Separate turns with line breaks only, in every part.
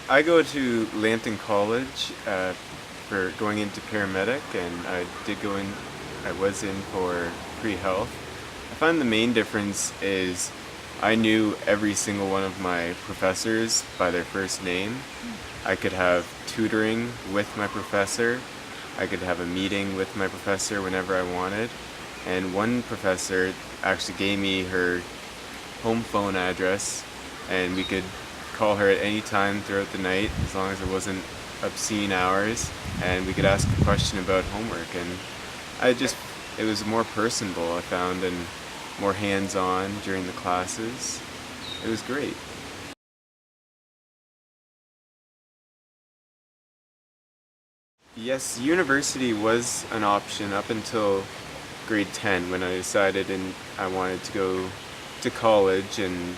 I go to Lambton College for going into paramedic, and I was in for pre-health. I find the main difference is I knew every single one of my professors by their first name. I could have tutoring with my professor. I could have a meeting with my professor whenever I wanted. And one professor actually gave me her home phone address, and we could call her at any time throughout the night as long as it wasn't obscene hours, and we could ask a question about homework. And I just, it was more personable, I found, and more hands-on during the classes. It was great. Yes, university was an option up until grade 10 when I decided and I wanted to go to college and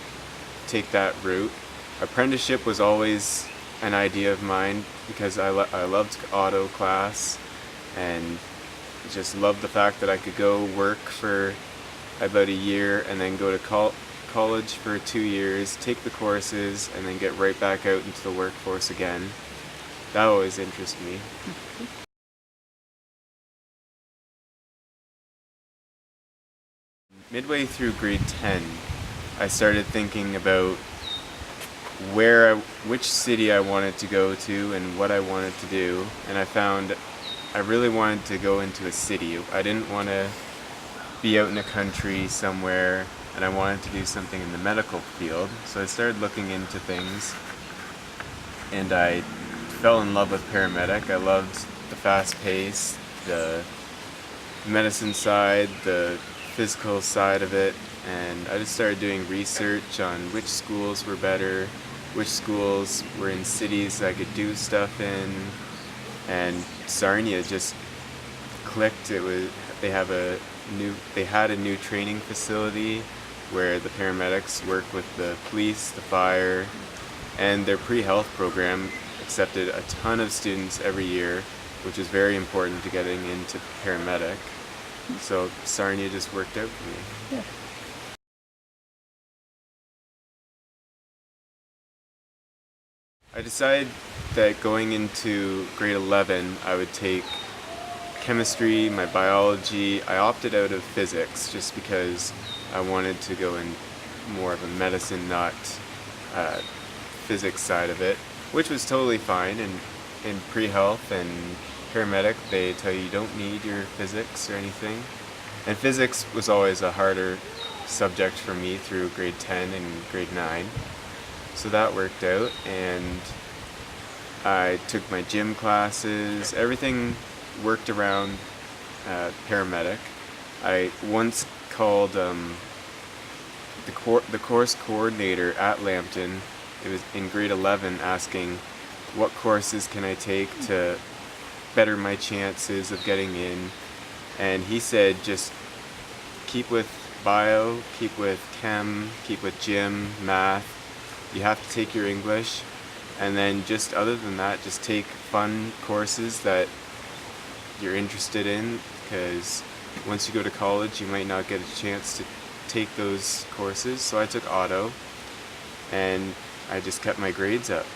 take that route. Apprenticeship was always an idea of mine because I loved auto class and just loved the fact that I could go work for about a year and then go to college for 2 years, take the courses, and then get right back out into the workforce again. That always interested me. Midway through grade 10, I started thinking about which city I wanted to go to and what I wanted to do, and I found I really wanted to go into a city. I didn't want to be out in the country somewhere, and I wanted to do something in the medical field. So I started looking into things, and I fell in love with paramedic. I loved the fast pace, the medicine side, the physical side of it, and I just started doing research on which schools were better, which schools were in cities I could do stuff in, and Sarnia just clicked. They had a new training facility where the paramedics work with the police, the fire, and their pre-health program accepted a ton of students every year, which is very important to getting into paramedic. So Sarnia just worked out for me.
Yeah.
I decided that going into grade 11, I would take chemistry, my biology. I opted out of physics just because I wanted to go in more of a medicine, not uh, physics side of it, which was totally fine. And in pre-health and paramedic, they tell you don't need your physics or anything. And physics was always a harder subject for me through grade 10 and grade 9. So that worked out, and I took my gym classes. Everything worked around paramedic. I once called the course coordinator at Lambton. It was in grade 11, asking what courses can I take to better my chances of getting in, and he said just keep with bio, keep with chem, keep with gym, math. You have to take your English, and then just other than that, just take fun courses that you're interested in, because once you go to college you might not get a chance to take those courses. So I took auto, and I just kept my grades up.